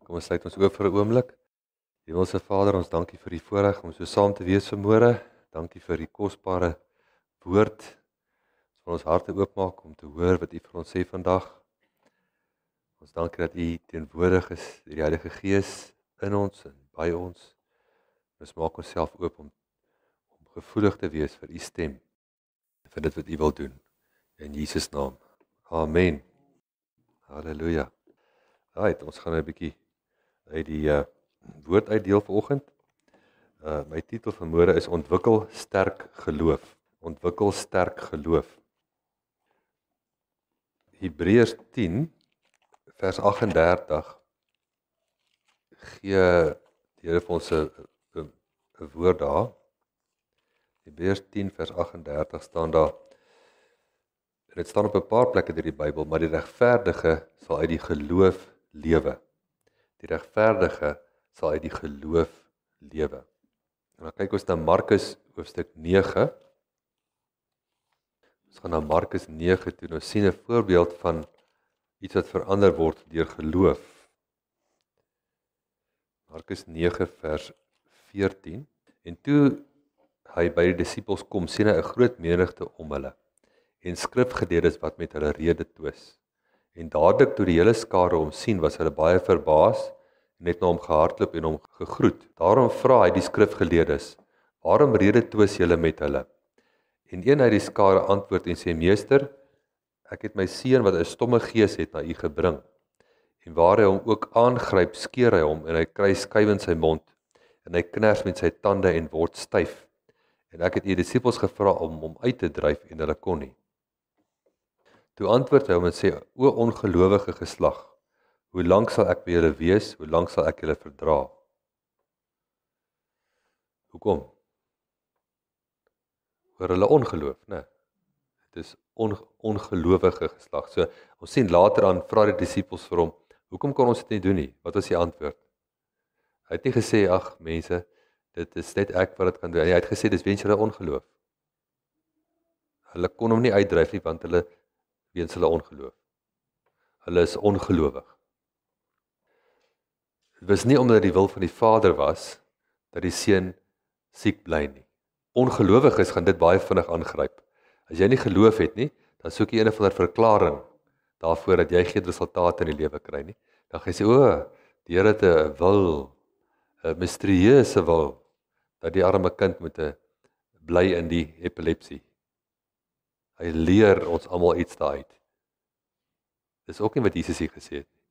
Kom ons sluit ons oë vir 'n oomblik. Hemelse Vader, ons dankie vir die voorreg om so saam te wees vanmôre. Dankie vir die kosbare woord. Ons wil ons harte oopmaak om te hoor wat U vir ons sê vandag. Ons dankie dat U teenwoordig is, die Heilige Gees in ons en by ons. Ons maak onsself oop om gevoelig te wees vir U stem, vir dit wat U wil doen. In Jesus naam. Amen. Halleluja. Right, ons gaan 'n bietjie uit die woord uitdeel vanoggend. My titel vanmôre is Ontwikkel sterk geloof. Ontwikkel sterk geloof. Hebreërs 10 vers 38 gee die Here vir ons 'n woord daar. Hebreërs 10 vers 38 staan daar. En dit staan op 'n paar plekke in die Bybel, maar die regverdige sal uit die geloof lewe. Die regverdige sal uit die geloof lewe. En dan kyk ons na Markus hoofstuk 9. Ons gaan na Markus 9 toe. Ons sien 'n voorbeeld van iets wat verander word deur geloof. Markus 9 vers 14. En toe hy by die disippels kom, sien hy 'n groot menigte om hulle en skrifgeleerdes wat met hulle rede twis. En dadelik toe die hele skare hom sien, was hulle baie verbaas en het na hom gehardloop en hom gegroet. Daarom vra hy die skrifgeleerdes: "Waarom rede twis julle met hulle?" En een uit die skare antwoord en sê: "Meester, ek het my seun wat 'n stomme gees het na u gebring. En waar hy hom ook aangryp, skeer hy hom en hy kry skuif in sy mond en hy kners met sy tande en word styf. En ek het u disippels gevra om hom uit te dryf en hulle kon nie." Toe antwoord hy hom en sê: "O ongelowige geslag, hoe lank sal ek by julle wees? Hoe lank sal ek julle verdra?" Hoekom? Oor hulle ongeloof, né? Dit is ongelowige geslag. So ons sien later aan vra die disippels vir hom: "Hoekom kon ons dit nie doen nie?" Wat was die antwoord? Hy het nie gesê: "Ag mense, dit is net ek wat dit kan doen." Hy het gesê: "Dis weens julle ongeloof." Hulle kon hom nie uitdryf nie want hulle weens hulle ongeloof. Hulle is ongelowig. Dit was nie omdat die wil van die Vader was dat die seun siek bly nie. Ongelowiges gaan dit baie vinnig aangryp. As jy nie geloof het nie, dan soek jy een of ander verklaring daarvoor dat jy geen resultate in die lewe kry nie. Dan gaan jy sê: "O, die Here het 'n wil, 'n misterieuse wil dat die arme kind moet bly in die epilepsie." Hy leer ons almal iets daaruit. Dis ook nie wat Jesus hier gesê het nie.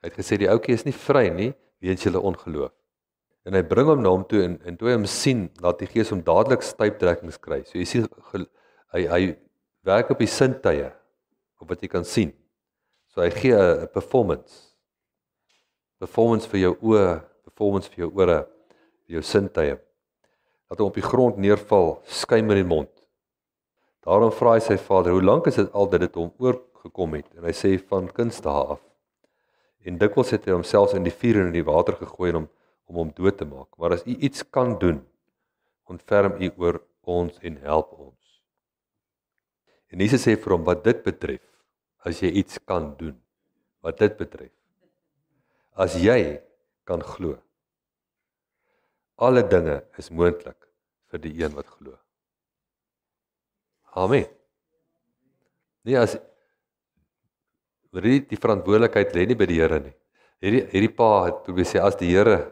Hy het gesê die ouetjie is nie vry nie weens julle ongeloof. En hy bring hom na hom toe en toe hy hom sien, laat die Gees hom dadelik stuiptrekkings kry. So jy sien hy werk op die sintuie, op wat jy kan sien. So hy gee 'n performance. Performance vir jou oë, performance vir jou ore, vir jou sintuie. Dat hom op die grond neerval, skuim in die mond. Daarom vra hy sy vader: "Hoe lank is dit al dat dit hom oorgekom het?" En hy sê: "Van kindsdae af." En dikwels het hy homself in die vuur en in die water gegooi om hom dood te maak. Maar as u iets kan doen, ontferm u oor ons en help ons. En Jesus sê vir hom: "Wat dit betref, as jy iets kan doen, wat dit betref, as jy kan glo, alle dinge is moontlik vir die een wat glo." Amen. Nee, as die verantwoordelikheid lê nie by die Here nie. Hierdie pa het probeer sê as die Here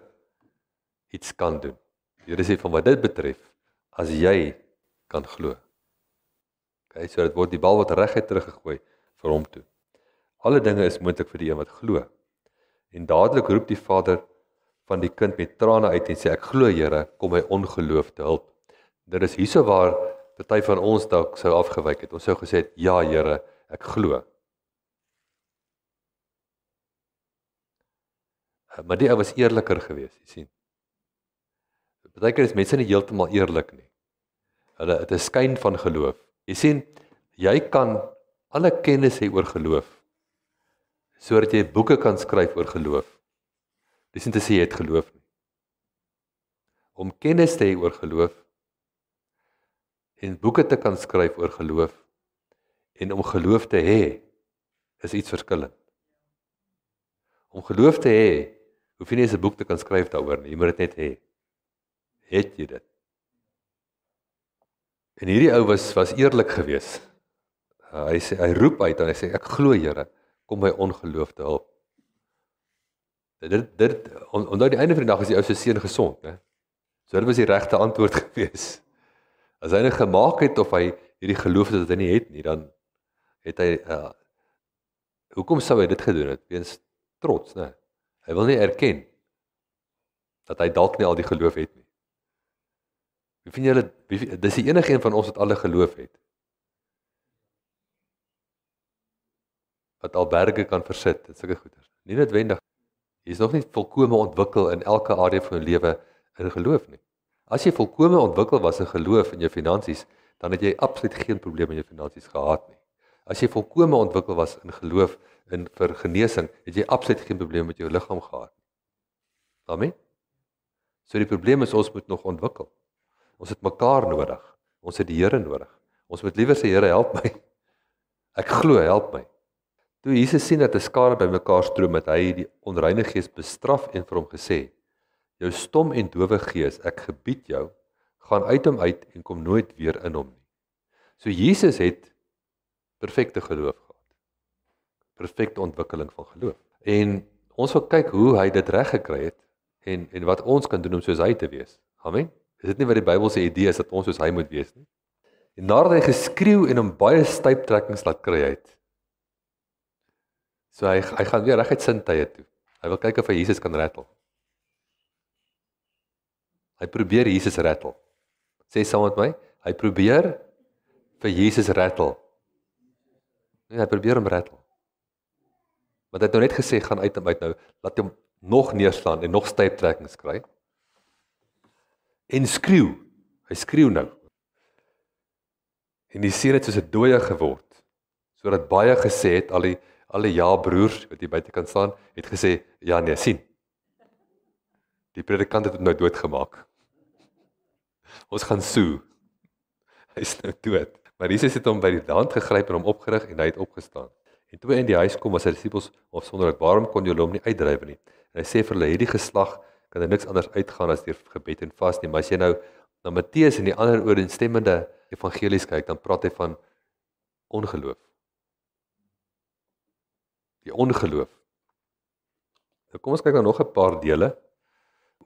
iets kan doen. Die Here sê van wat dit betref, as jy kan glo. Okay, so dit word die bal wat reguit teruggegooi vir hom toe. Alle dinge is moontlik vir die een wat glo. En dadelik roep die vader van die kind met trane uit en sê: "Ek glo, Here, kom my ongeloof te hulp." Dit is hierso waar party van ons dalk sou afgewyk het. Ons sou gesê het: "Ja, Here, ek glo." Maar die ou was eerliker geweest, jy sien. Partykeer is mense nie heeltemal eerlik nie. Hulle het 'n skyn van geloof. Jy sien, jy kan alle kennis hê oor geloof, sodat jy boeke kan skryf oor geloof. Dis nie te sê jy het geloof nie. Om kennis te hê oor geloof en boeke te kan skryf oor geloof en om geloof te hê is iets verskillend. Om geloof te hê, hoef jy nie eens 'n boek te kan skryf daaroor nie, jy moet dit net hê. Het jy dit? En hierdie ou was eerlik geweest. Hy roep uit en hy sê, ek glo Here, kom my ongeloof te help. Onthou die einde van die dag is die ou se seun gesond, né? So dit was die regte antwoord geweest. As hy net gemaak het of hy hierdie geloof het dat hy nie het nie, dan het hy hoekom sou hy dit gedoen het? Weens trots, né? Hy wil nie erken dat hy dalk nie al die geloof het nie. Wie vind julle, dis die enige een van ons wat alle geloof het. Wat al berge kan versit, dit sulke goeders. Nie noodwendig. Jy is nog nie volkome ontwikkel in elke area van jou lewe in geloof nie. As jy volkome ontwikkel was in geloof in jou finansies, dan het jy absoluut geen probleem in jou finansies gehad nie. As jy volkome ontwikkel was in geloof en vir genesing, het jy absoluut geen probleem met jou liggaam gehad nie. Amen. So die probleem is ons moet nog ontwikkel. Ons het mekaar nodig. Ons het die Here nodig. Ons moet liewer sê Here help my. Ek glo help my. Toe Jesus sien dat 'n skare by mekaar stroom, het hy die onreine gees bestraf en vir hom gesê: jou stom en dowe gees, ek gebied jou, gaan uit hom uit en kom nooit weer in hom nie. So Jesus het perfekte geloof gehad. Perfekte ontwikkeling van geloof. En ons wil kyk hoe hy dit reg gekry het en wat ons kan doen om soos hy te wees. Amen. Is dit nie wat die Bybel se idee is dat ons soos hy moet wees nie? En nadat hy geskreeu en hom baie stuiptrekkings laat kry het. So hy gaan weer reguit sin tye toe. Hy wil kyk of hy Jesus kan rattle. Hy probeer Jesus rattle. Sê saam met my, hy probeer vir Jesus rattle. Nee, hy probeer hom rattle. Want hy het nou net gesê, gaan uit hom uit nou, laat hom nog neerslaan en nog stuiptrekkings kry. En skreeu, hy skreeu nou. En die seun het soos 'n dooie geword, sodat baie gesê het, alle ja broers, wat hier buitekant staan, het gesê, ja nee, sien. Die predikant het hom nou doodgemaak. Ons gaan soe. Hy is nou dood. Maar Jesus het hom by die hand gegryp en hom opgerig en hy het opgestaan. En toe hy in die huis kom, was sy disippels opsonderlik, waarom kon julle hom nie uitdryf nie? En hy sê vir hulle, hierdie geslag kan er niks anders uitgaan as deur gebed en vas nie. Maar as jy nou na Matteus en die ander ooreenstemmende evangelies kyk, dan praat hy van ongeloof. Die ongeloof. Nou kom ons kyk nou nog 'n paar dele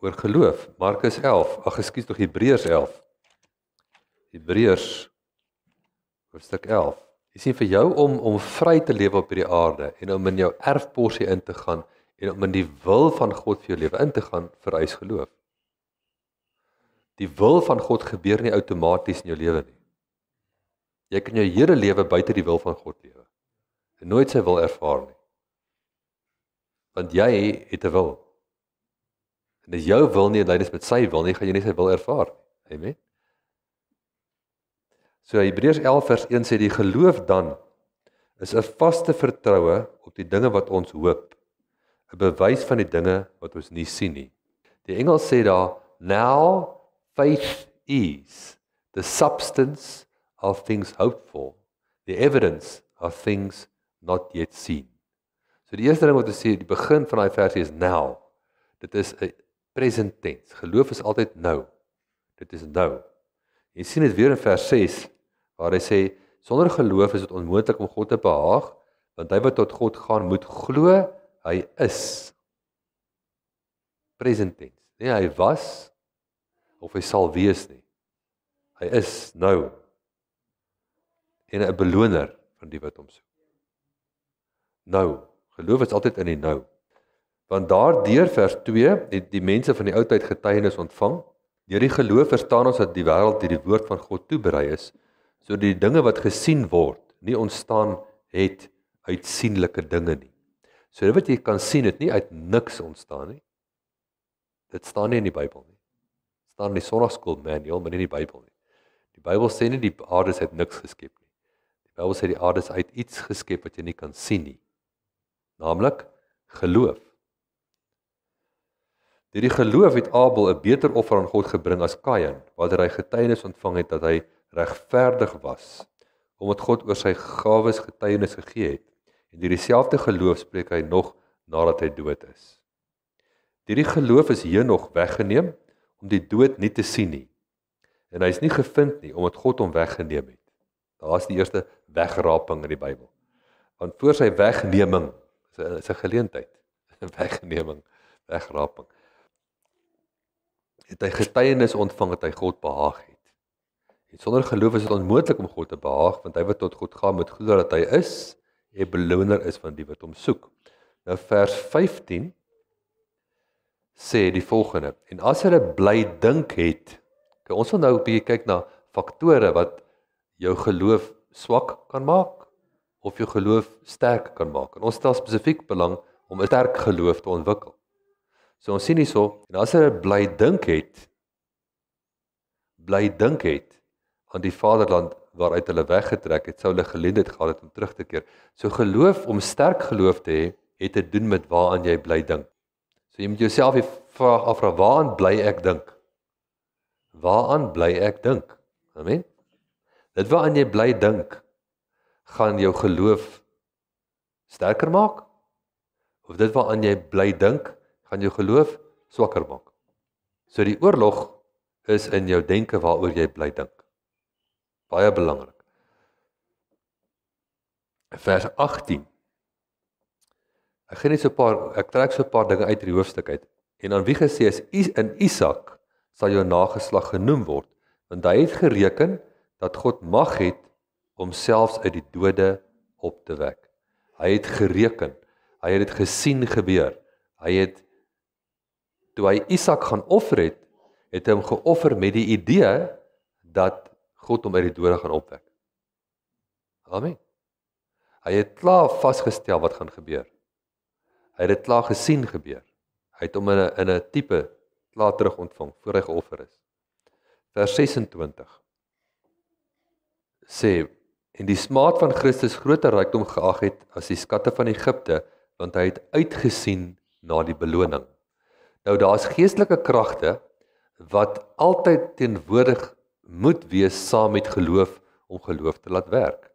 oor geloof. Markus 11, Hebreërs 11. Hebreërs hoofstuk 11. Jy sien vir jou om vry te lewe op hierdie aarde en om in jou erfporsie in te gaan en om in die wil van God vir jou lewe in te gaan, vereis geloof. Die wil van God gebeur nie outomaties in jou lewe nie. Jy kan jou hele lewe buite die wil van God lewe en nooit sy wil ervaar nie. Want jy het 'n wil. En as jou wil nie in lyn is met sy wil nie, gaan jy nie sy wil ervaar nie. Amen. So Hebreërs 11 vers 1 sê die geloof dan is 'n vaste vertroue op die dinge wat ons hoop, 'n bewys van die dinge wat ons nie sien nie. Die Engels sê daar, now faith is the substance of things hoped for, the evidence of things not yet seen. So die eerste ding wat ons sê, die begin van daai versie is now. Dit is 'n present tense. Geloof is altyd nou. Dit is nou. Jy sien dit weer in vers 6, waar hy sê, sonder geloof is dit onmoontlik om God te behaag, want hy wat tot God gaan moet glo, hy is. Present tense. Nee, hy was, of hy sal wees nie. Hy is nou. En 'n beloner van die wat hom soek. Nou. Geloof is altyd in die nou. Want daardeur vers 2, die mense van die ou tyd getuienis ontvang, deur die geloof verstaan ons dat die wêreld deur die woord van God toeberei is, sodat die dinge wat gesien word, nie ontstaan het uit sienlike dinge nie. So dit wat jy kan sien, het nie uit niks ontstaan nie. Dit staan nie in die Bybel nie. Dit staan in die Sondagskool manual, maar nie in die Bybel nie. Die Bybel sê nie die aarde is uit niks geskep nie. Die Bybel sê die aarde is uit iets geskep wat jy nie kan sien nie. Naamlik geloof. Deur die geloof het Abel 'n beter offer aan God gebring as Kain, waardeur hy getuienis ontvang het dat hy regverdig was, omdat God oor sy gawes getuienis gegee het. En deur dieselfde geloof spreek hy nog nadat hy dood is. Hierdie geloof is hier nog weggeneem om die dood nie te sien nie. En hy is nie gevind nie omdat God hom weggeneem het. Daar is die eerste wegraping in die Bybel. Want voor sy wegneming is 'n geleentheid, wegneming, wegraping, het hy getuienis ontvang dat hy God behaag het. En sonder geloof is dit onmoontlik om God te behaag, want hy wat tot God gaan moet glo dat hy is, en beloner is van die wat hom soek. Nou vers 15 sê die volgende, en as hulle bly dink het, ons wil nou 'n bietjie kyk na faktore wat jou geloof swak kan maak, of jou geloof sterk kan maak. En ons stel spesifiek belang om 'n sterk geloof te ontwikkel. So ons sien hierso, en as hulle bly dink het aan die vaderland waaruit hulle weggetrek het, sou hulle geleentheid gehad het om terug te keer. So geloof, om sterk geloof te hê, het te doen met waaraan jy bly dink. So jy moet jouself die vraag afvra, waaraan bly ek dink? Waaraan bly ek dink? Amen? Dit waaraan jy bly dink, gaan jou geloof sterker maak? Of dit waaraan jy bly dink, gaan jou geloof swakker maak? So die oorlog is in jou denke waaroor jy bly dink. Baie belangrik. Vers 18. Ek trek so 'n paar dinge uit die hoofstuk uit. En aan wie gesê is, in Isak sal jou nageslag genoem word, want hy het gereken dat God mag het om selfs uit die dode op te wek. Hy het gereken, hy het dit gesien gebeur. Toe hy Isak gaan offer het hy hom geoffer met die idee dat God hom uit die dode gaan opwek. Amen. Hy het klaar vasgestel wat gaan gebeur. Hy het dit klaar gesien gebeur. Hy het hom in 'n tipe klaar terug ontvang, voor hy geoffer is. Vers 26 sê, en die smaad van Christus groter rykdom geag het as die skatte van Egipte, want hy het uitgesien na die beloning. Nou daar is geestelike kragte wat altyd teenwoordig moet wees saam met geloof om geloof te laat werk.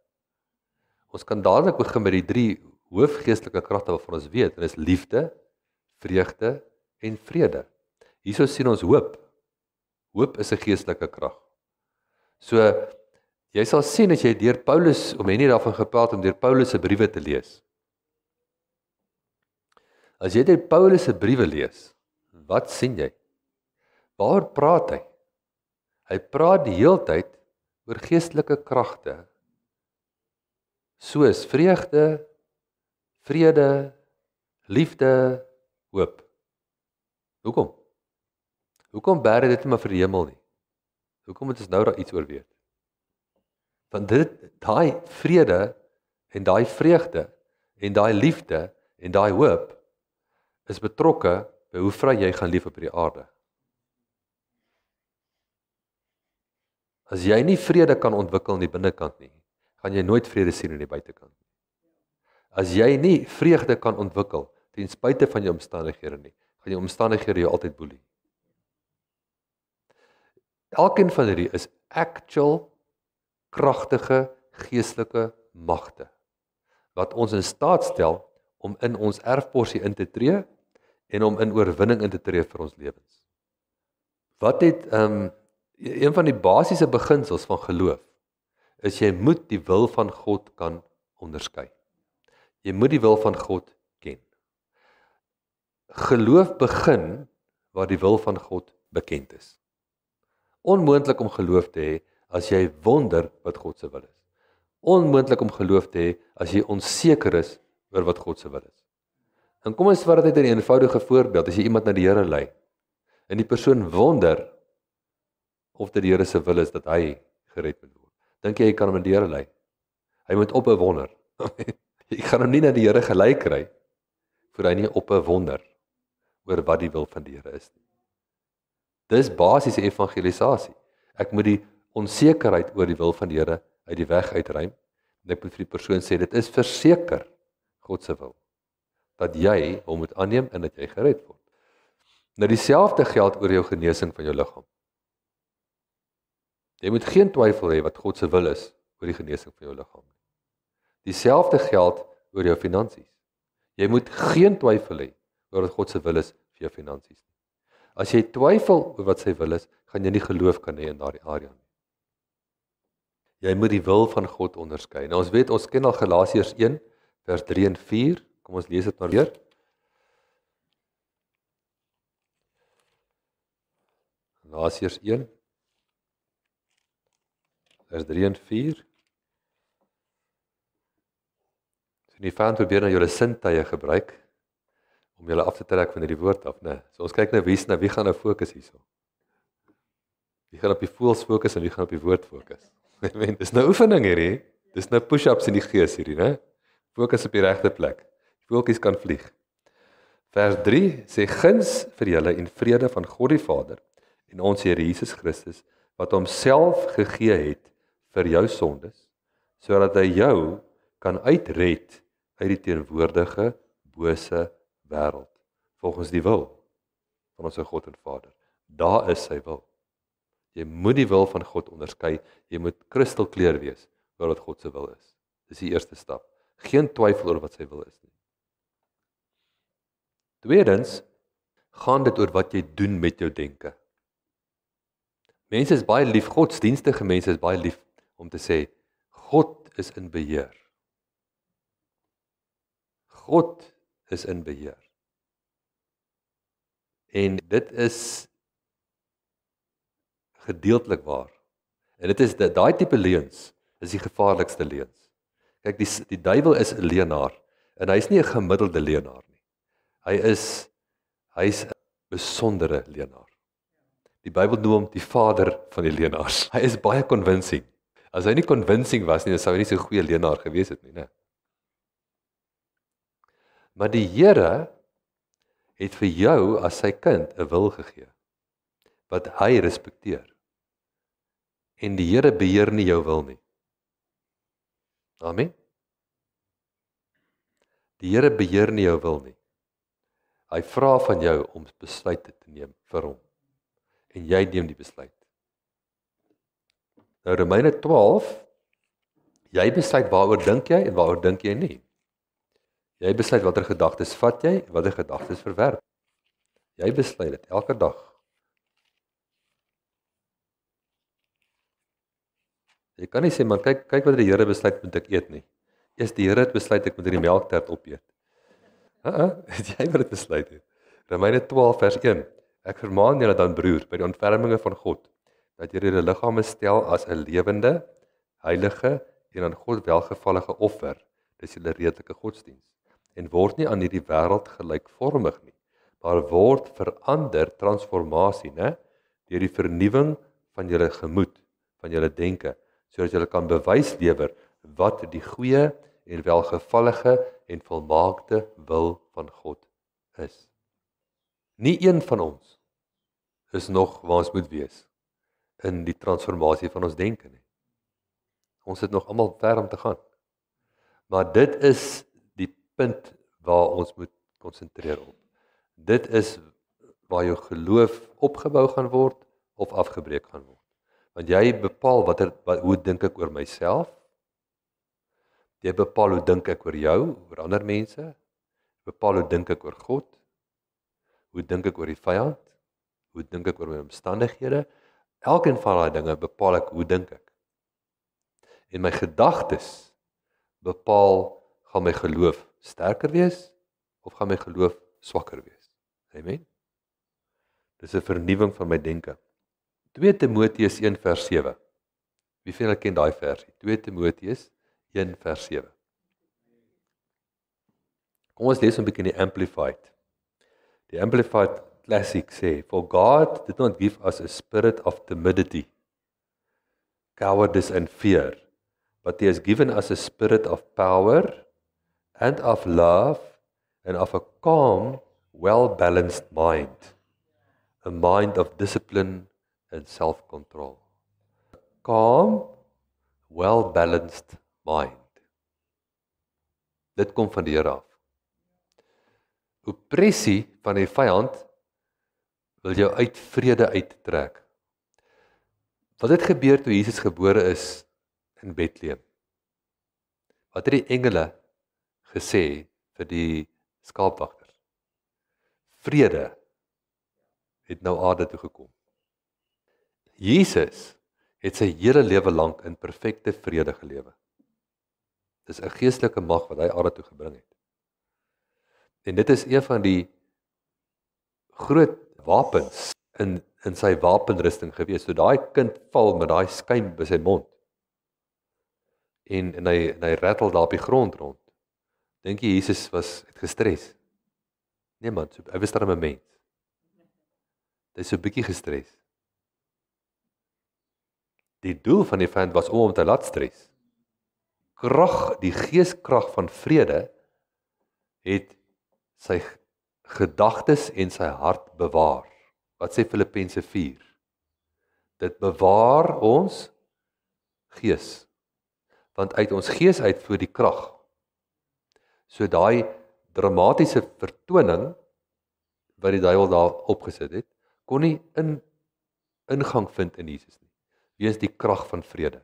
Ons kan dadelik begin met die 3 hoofgeestelike kragte waarvan ons weet, en is liefde, vreugde en vrede. Hierso sien ons hoop. Hoop is 'n geestelike krag. So, jy sal sien as jy deur Paulus, om nie daarvan gepraat om deur Paulus se briewe te lees. As jy deur Paulus se briewe lees, wat sien jy? Waaroor praat hy? Hy praat die heeltyd oor geestelike kragte, soos vreugde, vrede, liefde, hoop. Hoekom? Hoekom bære dit nie maar vir die hemel nie? Hoekom moet ons nou daar iets oor weet? Want daai vrede en daai vreugde en daai liefde en daai hoop is betrokke by hoe vry jy gaan leef op die aarde. As jy nie vrede kan ontwikkel in die binnekant nie, gaan jy nooit vrede sien in die buitekant nie. As jy nie vreugde kan ontwikkel ten spyte van jou omstandighede nie, gaan jou omstandighede jou altyd boelie. Elkeen van hierdie is actual kragtige geestelike magte wat ons in staat stel om in ons erfporsie in te tree en om in oorwinning in te tree vir ons lewens. Wat het een van die basiese beginsels van geloof is jy moet die wil van God kan onderskei. Jy moet die wil van God ken. Geloof begin waar die wil van God bekend is. Onmoontlik om geloof te hê as jy wonder wat God se wil is. Onmoontlik om geloof te hê as jy onseker is oor wat God se wil is. En kom ons vat dit in 'n eenvoudige voorbeeld, as jy iemand na die Here lei en die persoon wonder of dit die Here se wil is dat hy gered moet word. Dink jy kan hom na die Here lei? Hy moet ophou wonder. Jy kan hom nie na die Here gelei kry voor hy nie ophou wonder oor wat die wil van die Here is nie. Dis basiese evangelisasie. Ek moet die onsekerheid oor die wil van die Here uit die weg uitruim en ek moet vir die persoon sê, dit is verseker God se wil dat jy hom moet aanneem en dat jy gered word. Nou dieselfde geld oor jou genesing van jou liggaam. Jy moet geen twyfel hê wat God se wil is oor die genesing van jou liggaam. Dieselfde geld oor jou finansies. Jy moet geen twyfel hê oor wat God se wil is vir jou finansies nie. As jy twyfel oor wat sy wil is, gaan jy nie geloof kan hê in daardie area nie. Jy moet die wil van God onderskei. Nou ons weet, ons ken al Galasiërs 1 vers 3 en 4. Kom ons lees dit maar weer. Galasiërs 1 vers 3 en 4. So die vyand probeer nou julle sintuie gebruik om julle af te trek van hierdie woord af, né? So ons kyk nou wie gaan nou fokus hierso. Wie gaan op die voels fokus en wie gaan op die woord fokus? Dis nou oefening hierdie. Dis nou push-ups in die gees hierdie, né? Fokus op die regte plek. Die voeltjies kan vlieg. Vers 3 sê guns vir julle en vrede van God die Vader en ons Here Jesus Christus wat homself gegee het vir jou sondes, sodat hy jou kan uitred uit die teenwoordige bose wêreld, volgens die wil van ons God en Vader. Daar is sy wil. Jy moet die wil van God onderskei, jy moet kristalkleer wees oor wat God se wil is. Dis die eerste stap. Geen twyfel oor wat sy wil is nie. Tweedens, gaan dit oor wat jy doen met jou denke. Mense is baie lief, godsdienstige mense is baie lief om te sê, God is in beheer. God is in beheer. En dit is gedeeltelik waar. En dit is daai tipe leuns is die gevaarlikste leuns. Kyk, die duiwel is 'n leienaar en hy's nie 'n gemiddelde leienaar nie. Hy's 'n besondere leienaar. Die Bybel noem hom die vader van die leienaars. Hy is baie convincing. As hy nie convincing was nie, dan sou hy nie so 'n goeie leienaar gewees het nie, né? Maar die Here het vir jou as sy kind 'n wil gegee wat hy respekteer. En die Here beheer nie jou wil nie. Amen. Die Here beheer nie jou wil nie. Hy vra van jou om besluite te neem vir hom. En jy neem die besluit. Nou Romeine 12, jy besluit waaroor dink jy en waaroor dink jy nie. Jy besluit watter gedagtes vat jy en watter gedagtes verwerp. Jy besluit dit elke dag. Jy kan nie sê, man, kyk wat die Here besluit moet ek eet nie. Eers die Here het besluit ek moet hierdie melktert opeet. Jy wat dit besluit het. Romeine 12 vers 1. Ek vermaan julle dan broer by die ontferminge van God, dat julle julle liggame stel as 'n lewende, heilige en aan God welgevallige offer. Dis julle redelike godsdiens. En word nie aan hierdie wêreld gelykvormig nie, maar word verander, transformasie, né, deur die vernuwing van julle gemoed, van julle denke, sodat julle kan bewys lewer wat die goeie en welgevallige en volmaakte wil van God is. Nie een van ons is nog waar ons moet wees in die transformasie van ons denke nie. Ons het nog almal ver om te gaan. Maar dit is die punt waar ons moet konsentreer op. Dit is waar jou geloof opgebou gaan word of afgebreek gaan word. Want jy bepaal hoe dink ek oor myself? Jy bepaal hoe dink ek oor jou, oor ander mense? Jy bepaal hoe dink ek oor God? Hoe dink ek oor die vyand? Hoe dink ek oor my omstandighede? Elkeen van daai dinge bepaal ek hoe dink ek. En my gedagtes bepaal, gaan my geloof sterker wees of gaan my geloof swakker wees. Amen. Dis 'n vernuwing van my denke. 2 Timoteus 1 vers 7. Wie van julle ken daai versie? 2 Timoteus 1 vers 7. Kom ons lees 'n bietjie die Amplified. Die Amplified Classic sê, "For God did not give us a spirit of timidity, cowardice and fear, but He has given us a spirit of power and of love and of a calm, well-balanced mind, a mind of discipline and self-control." Calm, well-balanced mind. Dit kom van die Here af. Oppressie van die vyand wil jou uit vrede uittrek. Wat het gebeur toe Jesus gebore is in Bethlehem? Wat het die engele gesê vir die skaapwagters. Vrede het nou aarde toe gekom. Jesus het sy hele lewe lank in perfekte vrede gelewe. Dis 'n geestelike mag wat hy aarde toe gebring het. En dit is een van die groot wapens in sy wapenrusting gewees. So daai kind val met daai skuim by sy mond. En hy rattel daar op die grond rond. Dink jy Jesus het gestres? Nee man, hy was darem 'n mens. Hy is so 'n bietjie gestres. Die doel van die vyand was om hom te laat stres. Die geeskrag van vrede het sy gedagtes en sy hart bewaar. Wat sê Filippense 4? Dit bewaar ons gees. Want uit ons gees uitvoer die krag. So daai dramatiese vertoning wat die duiwel daar opgesit het, kon nie ingang vind in Jesus nie. Wie is die krag van vrede?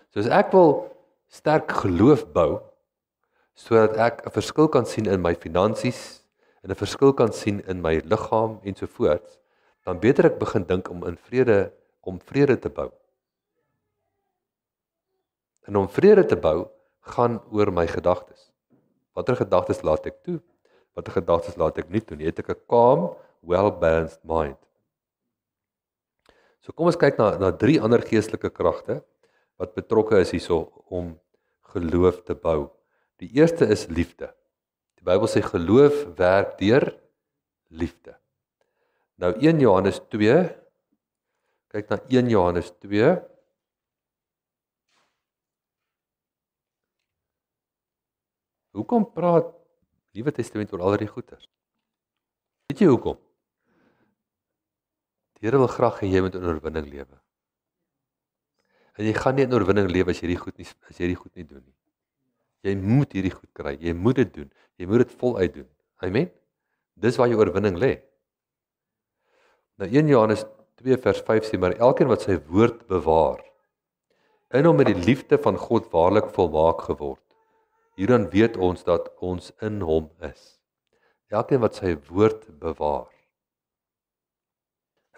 So as ek wil sterk geloof bou, sodat ek 'n verskil kan sien in my finansies, en 'n verskil kan sien in my liggaam ensovoorts, dan beter ek begin dink om vrede te bou. En om vrede te bou, gaan oor my gedagtes. Watter gedagtes laat ek toe? Watter gedagtes laat ek nie toe nie? Het ek 'n calm, well-balanced mind. So kom ons kyk na 3 ander geestelike kragte wat betrokke is hierso om geloof te bou. Die eerste is liefde. Die Bybel sê geloof werk deur liefde. Nou 1 Johannes 2, kyk na 1 Johannes 2. Hoekom praat Nuwe Testament oor al hierdie goeters? Weet jy hoekom? Die Here wil graag hê jy moet in oorwinning lewe. En jy gaan nie in oorwinning lewe as jy die goed nie doen nie. Jy moet hierdie goed kry, jy moet dit doen, jy moet dit voluit doen. Amen? Dis waar jou oorwinning lê. Nou 1 Johannes 2 vers 5 sê, maar elkeen wat sy woord bewaar, in hom met die liefde van God waarlik volmaak geword. Hierdan weet ons dat ons in hom is. Elkeen wat sy woord bewaar,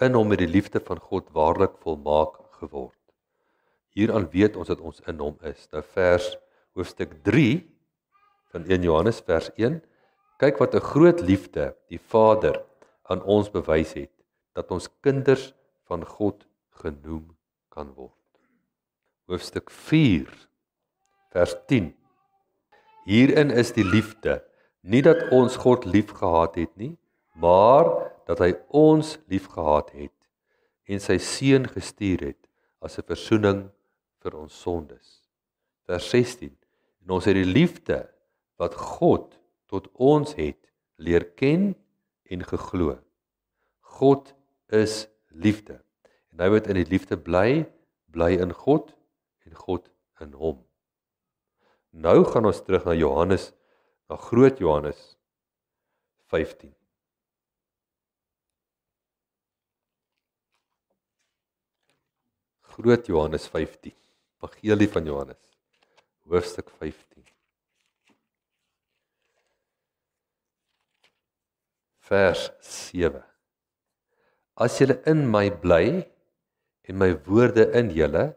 in hom met die liefde van God waarlik volmaak geword. Hieraan weet ons dat ons in hom is. Nou hoofstuk 3 van 1 Johannes vers 1, kyk wat 'n groot liefde die Vader aan ons bewys het, dat ons kinders van God genoem kan word. Hoofstuk 4 vers 10, hierin is die liefde, nie dat ons God lief gehad het nie, maar dat hy ons lief gehad het en sy seun gestuur het as 'n versoening vir ons sondes. Vers 16, en ons het die liefde wat God tot ons het leer ken en geglo. God is liefde. En hy wat in die liefde bly in God en God in hom. Nou gaan ons terug na groot Johannes 15. Groot Johannes 15. Evangelie van Johannes, hoofstuk 15. Vers 7. As julle in my bly en my woorde in julle,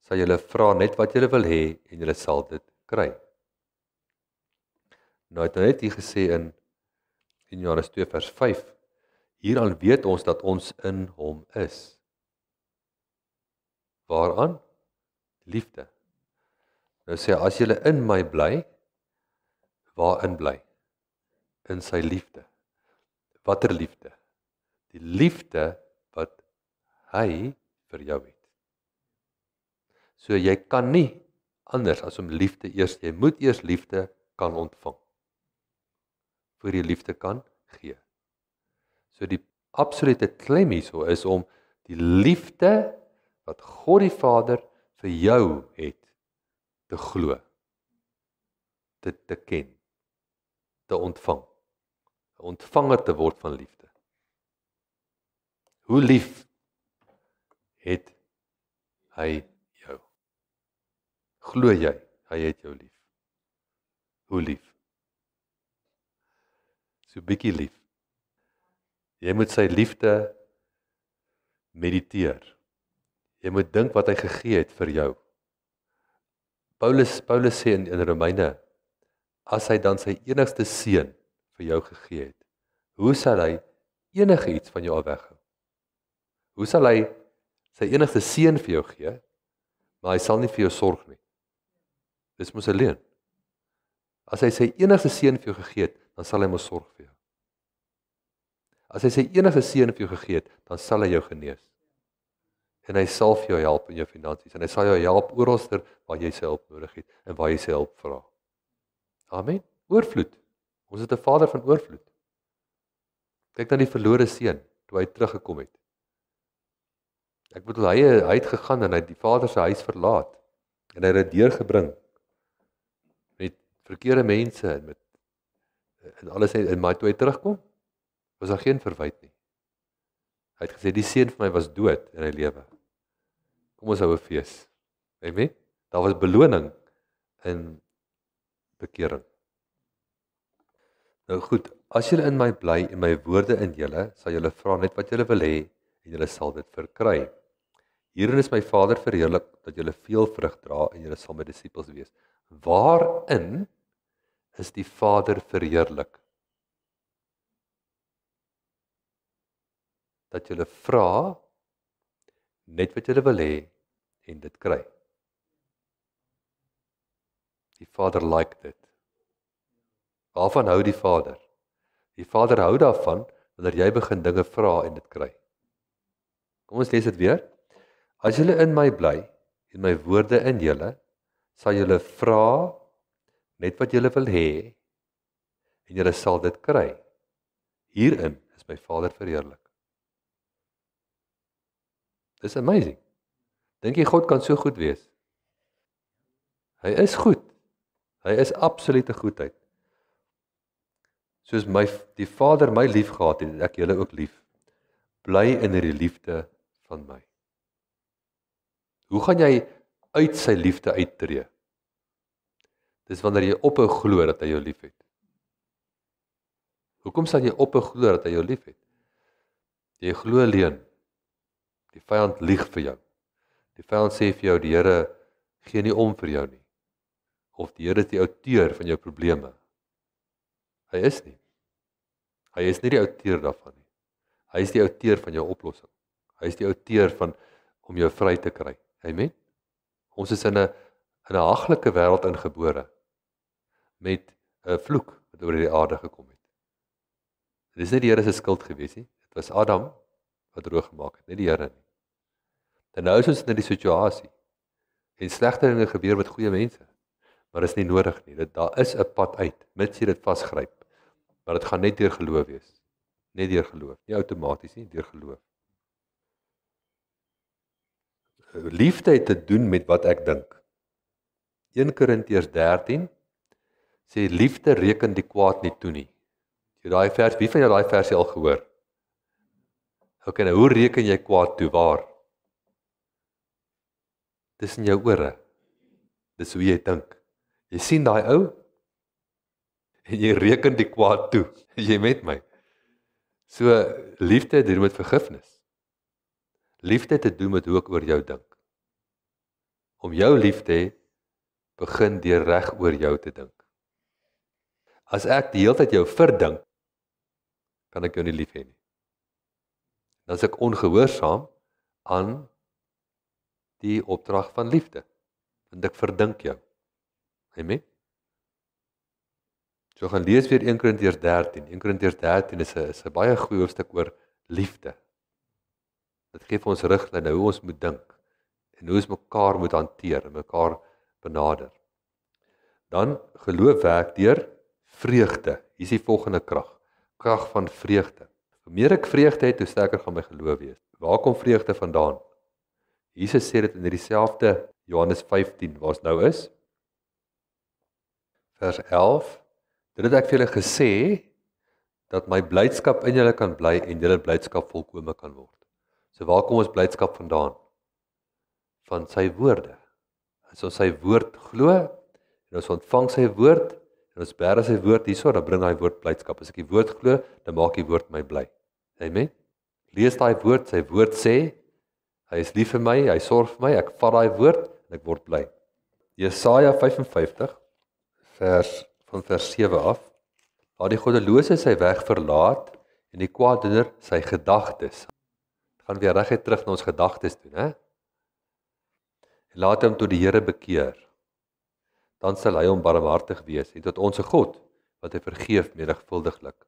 sal julle vra net wat julle wil hê en julle sal dit kry. Nou het hy net hier gesê in Johannes 2 vers 5, hieraan weet ons dat ons in hom is. Waaraan? Liefde. Nou sê as julle in my bly, waarin bly? In sy liefde. Watter liefde? Die liefde wat hy vir jou het. So jy kan nie anders as om liefde jy moet eers liefde kan ontvang, voor jy liefde kan gee. So die absolute klem hierso is om die liefde wat God die Vader vir jou het, te glo, te ken, te ontvang, 'n ontvanger te word van liefde. Hoe lief het hy jou? Glo jy, hy het jou lief? Hoe lief? So bietjie lief. Jy moet sy liefde mediteer. Jy moet dink wat hy gegee het vir jou. Paulus sê in Romeine, as hy dan sy enigste seun vir jou gegee het, hoe sal hy enige iets van jou af weghou? Hoe sal hy sy enigste seun vir jou gee, maar hy sal nie vir jou sorg nie? Dis mos 'n leuen. As hy sy enigste seun vir jou gegee het, dan sal hy mos sorg vir jou. As hy sy enigste seun vir jou gegee het, dan sal hy jou genees. En hy sal vir jou help in jou finansies, en hy sal jou help oralster waar jy sy hulp nodig het, en waar jy sy hulp vra. Amen. Oorvloed. Ons het 'n Vader van oorvloed. Kyk na die verlore seun, toe hy teruggekom het. Ek bedoel, hy het gegaan en hy het die Vader se huis verlaat, en hy het dit deurgebring, met verkeerde mense, en alles, en maar toe hy terugkom, was daar geen verwyte nie. Hy het gesê, die seun van my was dood, en hy lewe. Kom ons hou 'n fees. Amen. Daar was beloning in bekering. Nou goed, as julle in my bly en my woorde in julle, sal julle vra net wat julle wil hê, en julle sal dit verkry. Hierin is my Vader verheerlik, dat julle veel vrug dra, en julle sal my disippels wees. Waarin is die Vader verheerlik? Dat julle vra net wat julle wil hê en dit kry. Die Vader like dit. Waarvan hou die Vader? Die Vader hou daarvan wanneer jy begin dinge vra en dit kry. Kom ons lees dit weer. As julle in my bly en my woorde in julle, sal julle vra net wat julle wil hê en julle sal dit kry. Hierin is my Vader verheerlik. Dis amazing. Dink jy God kan so goed wees? Hy is goed. Hy is absolute goedheid. Soos die Vader my lief gehad het, ek julle ook lief. Bly in die liefde van my. Hoe gaan jy uit sy liefde uittreë? Dis wanneer jy ophou glo dat hy jou liefhet. Hoekom sal jy ophou glo dat hy jou liefhet? Jy glo leuen. Die vyand lieg vir jou. Die vyand sê vir jou, die Here gee nie om vir jou nie. Of die Here is die outeur van jou probleme. Hy is nie. Hy is nie die outeur daarvan nie. Hy is die outeur van jou oplossing. Hy is die outeur van om jou vry te kry. Amen. Ons is in 'n haglike wêreld ingebore met 'n vloek wat oor die aarde gekom het. Dit is nie die Here se skuld gewees nie. Dit was Adam wat droog gemaak het, nie die Here nie. En nou is ons in die situasie. En slegte dinge gebeur met goeie mense. Maar dit is nie nodig nie. Daar is 'n pad uit, mits jy dit vasgryp. Maar dit gaan net deur geloof wees. Net deur geloof. Nie outomaties nie, deur geloof. Liefde het te doen met wat ek dink. 1 Korintiërs 13 sê liefde reken die kwaad nie toe nie. Jy daai vers, wie van jou daai versie al gehoor? Okay, nou hoe reken jy kwaad toe? Waar? Dis in jou ore. Dis hoe jy dink. Jy sien daai ou en jy reken die kwaad toe. Jy met my. So liefde het te doen met vergifnis. Liefde het te doen met hoe ek oor jou dink. Om jou lief te hê, begin deur reg oor jou te dink. As ek die hele tyd jou verdink, kan ek jou nie lief hê nie. Dan is ek ongehoorsaam aan die opdrag van liefde. Want ek verdink jou. Amen. So gaan lees weer 1 Korintiërs 13. 1 Korintiërs 13 is 'n baie goeie hoofstuk oor liefde. Dit gee vir ons riglyne hoe ons moet dink en hoe ons mekaar moet hanteer en mekaar benader. Dan geloof werk deur vreugde. Hier is die volgende krag. Krag van vreugde. Hoe meer ek vreugde het, hoe sterker gaan my geloof wees. Waar kom vreugde vandaan? Jesus sê dit in dieselfde Johannes 15 waar ons nou is. Vers 11. Dit het ek vir julle gesê dat my blydskap in julle kan bly en julle blydskap volkome kan word. So waar kom ons blydskap vandaan? Van sy woorde. As ons sy woord glo en ons ontvang sy woord en En ons bære sy woord hierso, dan bring hy woord blydskap. As ek die woord glo, dan maak die woord my bly. Amen. Lees daai woord, sy woord sê, hy is lief vir my, hy sorg vir my, ek vat daai woord en ek word bly. Jesaja 55 van vers 7 af. Laat die goddelose sy weg verlaat en die kwaaddoener sy gedagtes. Gaan weer reguit terug na ons gedagtes doen, hè? En laat hom tot die Here bekeer. Dan sal hy hom barmhartig wees en tot ons God wat hy vergeef menigvuldiglik.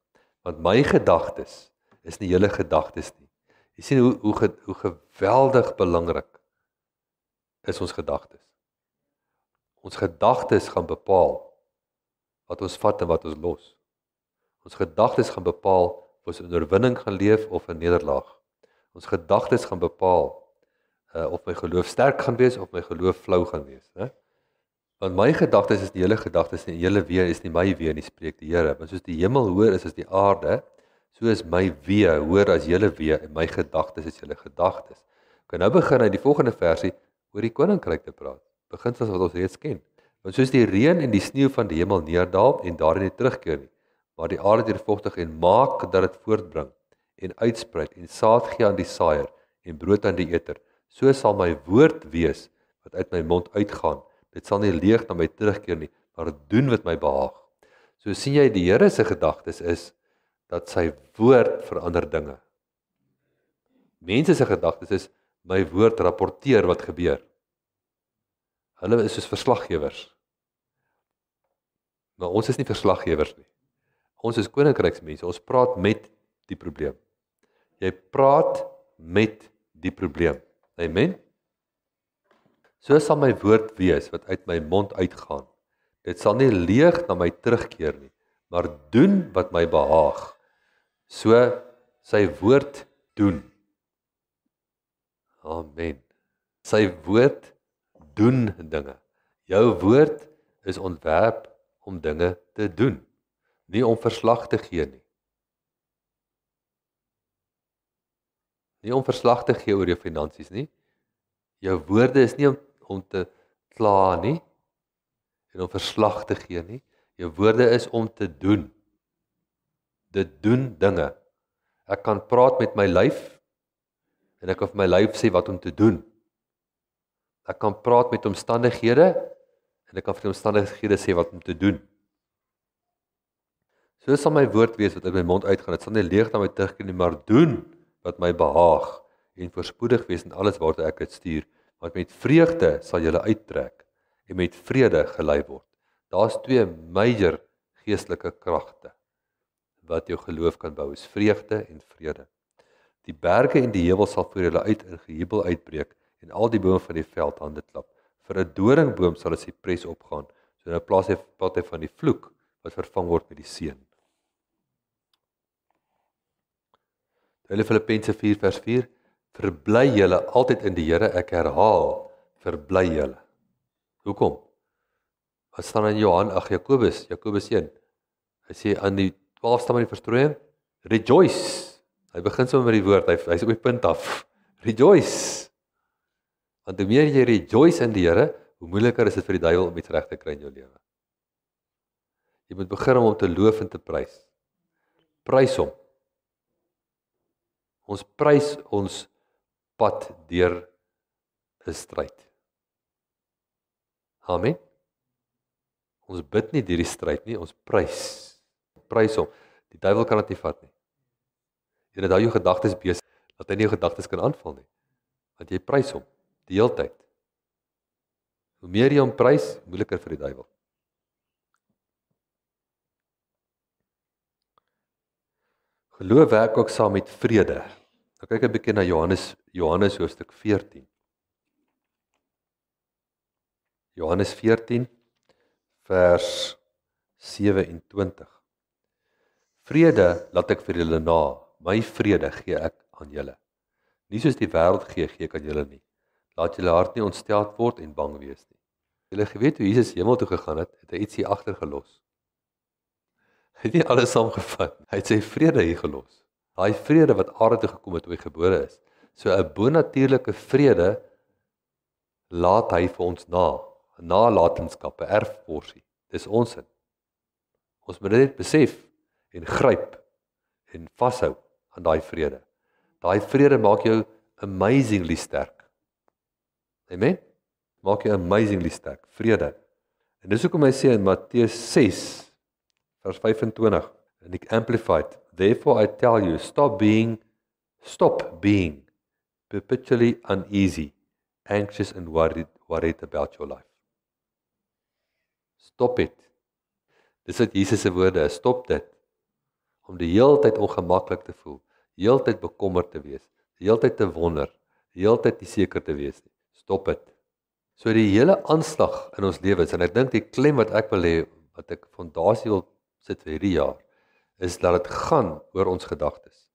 Want my gedagtes is nie julle gedagtes nie. Jy sien hoe geweldig belangrik is ons gedagtes. Ons gedagtes gaan bepaal wat ons vat en wat ons los. Ons gedagtes gaan bepaal of ons in oorwinning gaan leef of in nederlaag. Ons gedagtes gaan bepaal of my geloof sterk gaan wees of my geloof flou gaan wees, né? Want my gedagtes is nie julle gedagtes nie, julle wee is nie my wee nie, spreek die Here. Want soos die hemel hoër is as die aarde, so is my wee hoër as julle wee en my gedagtes is julle gedagtes. Ek kan nou begin uit die volgende versie oor die koninkryk te praat. Beginsels wat ons reeds ken. Want soos die reën en die sneeu van die hemel neerdaal en daarin nie terugkeer nie, maar die aarde deurvogtig en maak dat dit voortbring en uitspruit en saad gee aan die saaier en brood aan die eter, so sal my woord wees wat uit my mond uitgaan. Dit sal nie leeg na my terugkeer nie, maar doen wat my behaag. So sien jy, die Here se gedagtes is dat sy woord verander dinge. Mense se gedagtes is my woord rapporteer wat gebeur. Hulle is soos verslaggewers. Maar ons is nie verslaggewers nie. Ons is koninkryksmense, ons praat met die probleem. Jy praat met die probleem. Amen. So sal my woord wees wat uit my mond uitgaan. Dit sal nie leeg na my terugkeer nie, maar doen wat my behaag. So sy woord doen. Amen. Sy woord doen dinge. Jou woord is ontwerp om dinge te doen, nie om verslag te gee nie. Nie om verslag te gee oor jou finansies nie. Jou woorde is nie om te kla nie en om verslag te gee nie. Jou woorde is om te doen. Dit doen dinge. Ek kan praat met my lyf en ek kan vir my lyf sê wat om te doen. Ek kan praat met omstandighede en ek kan vir die omstandighede sê wat om te doen. So sal my woord wees wat uit my mond uitgaan. Dit sal nie leeg na my terugkeer nie, maar doen wat my behaag en voorspoedig wees in alles waartoe ek dit stuur. Want met vreugde sal julle uittrek en met vrede gelei word. Daar's twee major geestelike kragte wat jou geloof kan bou, is vreugde en vrede. Die berge en die heuwel sal voor julle uit in gejubel uitbreek en al die bome van die veld hande klap. Vir 'n doringboom sal 'n sipres opgaan, so in plaas hy van die vloek wat vervang word met die seën. Hulle Filippense 4 vers 4, verbly julle altyd in die Here, ek herhaal, verbly julle. Hoekom? Wat staan in Jakobus 1, hy sê aan die 12 stamme in die verstrooiing, rejoice. Hy begin sommer met die woord, hy is op die punt af, rejoice. Want hoe meer jy rejoice in die Here, hoe moeiliker is dit vir die duiwel om iets reg te kry in jou lewe. Jy moet begin om hom te loof en te prys. Prys hom. Ons prys ons pad deur 'n stryd. Amen. Ons bid nie deur die stryd nie, ons prys hom. Die duiwel kan dit nie vat nie. Jy het jou gedagtes besig, dat hy nie jou gedagtes kan aanval nie. Want jy prys hom die hele tyd. Hoe meer jy hom prys, hoe moeiliker vir die duiwel. Geloof werk ook saam met vrede. Nou kyk 'n bietjie na Johannes hoofstuk 14. Johannes 14 vers 27. Vrede laat ek vir julle na, my vrede gee ek aan julle. Nie soos die wêreld gee ek aan julle nie. Laat julle hart nie ontsteld word en bang wees nie. Julle geweet hoe Jesus hemel toe gegaan het hy iets hier agter gelos. Hy het nie alles saamgevat. Hy het sy vrede hier gelos. Daai vrede wat aarde toe gekom het toe hy gebore is. So 'n bonatuurlike vrede laat hy vir ons na. 'n Nalatenskap, 'n erfporsie. Dis ons in. Ons moet dit net besef en gryp en vashou aan daai vrede. Daai vrede maak jou amazingly sterk. Amen? Maak jou amazingly sterk. Vrede. En dis hoekom hy sê in Matteus 6 vers 25 in die Amplified, therefore I tell you, stop being perpetually uneasy, anxious and worried about your life. Stop it. Dis wat Jesus se woorde is, stop dit. Om die heeltyd ongemaklik te voel, die heeltyd bekommerd te wees, die heeltyd te wonder, die heeltyd nie seker te wees nie. Stop dit. So die hele aanslag in ons lewens, en ek dink die klem wat ek wil hê, wat ek fondasie wil sit vir hierdie jaar, is dat dit gaan oor ons gedagtes.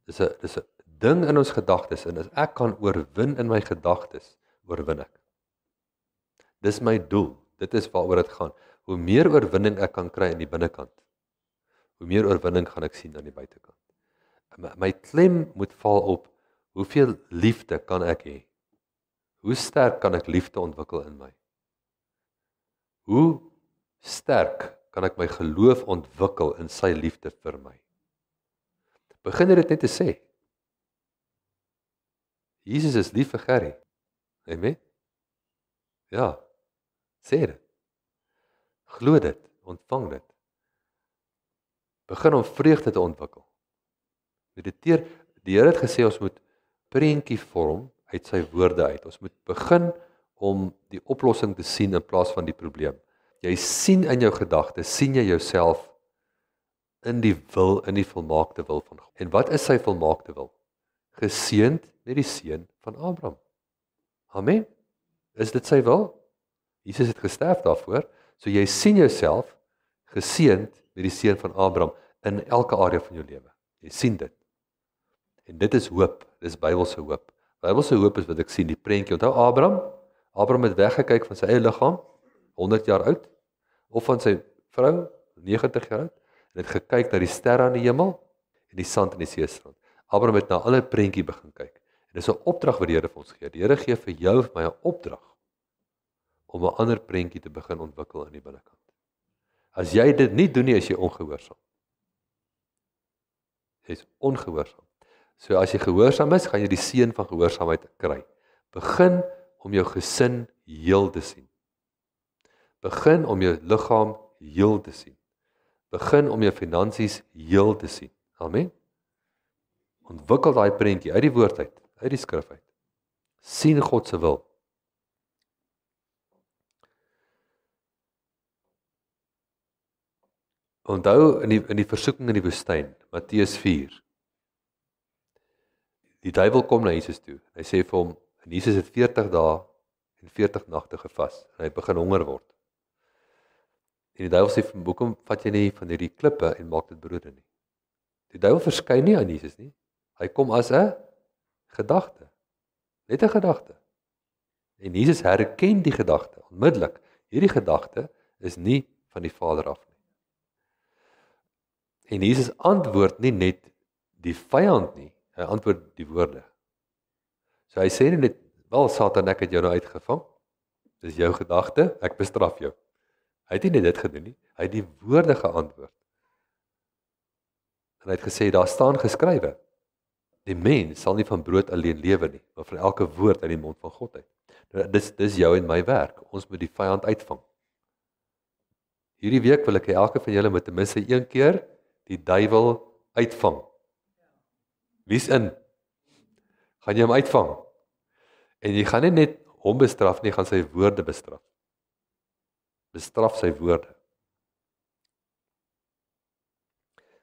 Dis 'n ding in ons gedagtes, en as ek kan oorwin in my gedagtes, oorwin ek. Dis my doel, dit is waaroor dit gaan. Hoe meer oorwinning ek kan kry in die binnekant, hoe meer oorwinning gaan ek sien aan die buitekant. My klem moet val op, hoeveel liefde kan ek hê? Hoe sterk kan ek liefde ontwikkel in my? Hoe sterk kan ek my geloof ontwikkel in sy liefde vir my? Begin dit net te sê. Jesus is lief vir Gerry. Amen? Ja, sê dit. Glo dit, ontvang dit. Begin om vreugde te ontwikkel. Mediteer, die Here het gesê ons moet prentjie vorm uit sy woorde uit. Ons moet begin om die oplossing te sien in plaas van die probleem. Jy sien in jou gedagtes, sien jy jouself in die volmaakte wil van God. En wat is sy volmaakte wil? Geseënd met die seun van Abraham. Amen. Is dit sy wil? Jesus het gesterf daarvoor, so jy sien jouself geseënd met die seun van Abraham in elke area van jou lewe. Jy sien dit. En dit is hoop, dis Bybelse hoop. Bybelse hoop is wat ek sien, die prentjie. Onthou Abraham het weggekyk van sy eie liggaam, 100 jaar oud, of van sy vrou, 90 jaar oud, en het gekyk na die sterre aan die hemel en die sand in die seestrand. Abraham het na 'n ander prentjie begin kyk. En dis 'n opdrag wat die Here vir ons gee. Die Here gee vir jou en my 'n opdrag om 'n ander prentjie te begin ontwikkel in die binnekant. As jy dit nie doen nie, is jy ongehoorsaam. Jy's ongehoorsaam. So as jy gehoorsaam is, gaan jy die seën van gehoorsaamheid kry. Begin om jou gesin heel te sien. Begin om jou liggaam heel te sien. Begin om jou finansies heel te sien. Amen. Ontwikkel daai prentjie uit die woord uit die skrif uit. Sien God se wil. Onthou in die versoeking in die woestyn, Matteus 4. Die duiwel kom na Jesus toe. Hy sê vir hom, en Jesus het 40 dae en 40 nagte gevas, en hy begin honger word. En die duiwel sê vir hom, hoekom vat jy nie van hierdie klippe en maak dit brode nie? Die duiwel verskyn nie aan Jesus nie. Hy kom as 'n gedagte. Net 'n gedagte. En Jesus herken die gedagte onmiddellik. Hierdie gedagte is nie van die Vader af nie. En Jesus antwoord nie net die vyand nie, hy antwoord die woorde. So hy sê nie net, wel Satan, ek het jou nou uitgevang, dis jou gedagte, ek bestraf jou. Hy het nie net dit gedoen nie, hy het die woorde geantwoord. En hy het gesê, daar staan geskrywe, die mens sal nie van brood alleen lewe nie, maar van elke woord uit die mond van God uit. Nou, dis jou en my werk, ons moet die vyand uitvang. Hierdie week wil ek hê elke van julle moet ten minste een keer die duiwel uitvang. Wie's in? Gaan jy hom uitvang? En jy gaan nie net hom bestraf nie, jy gaan sy woorde bestraf. Bestraf sy woorde.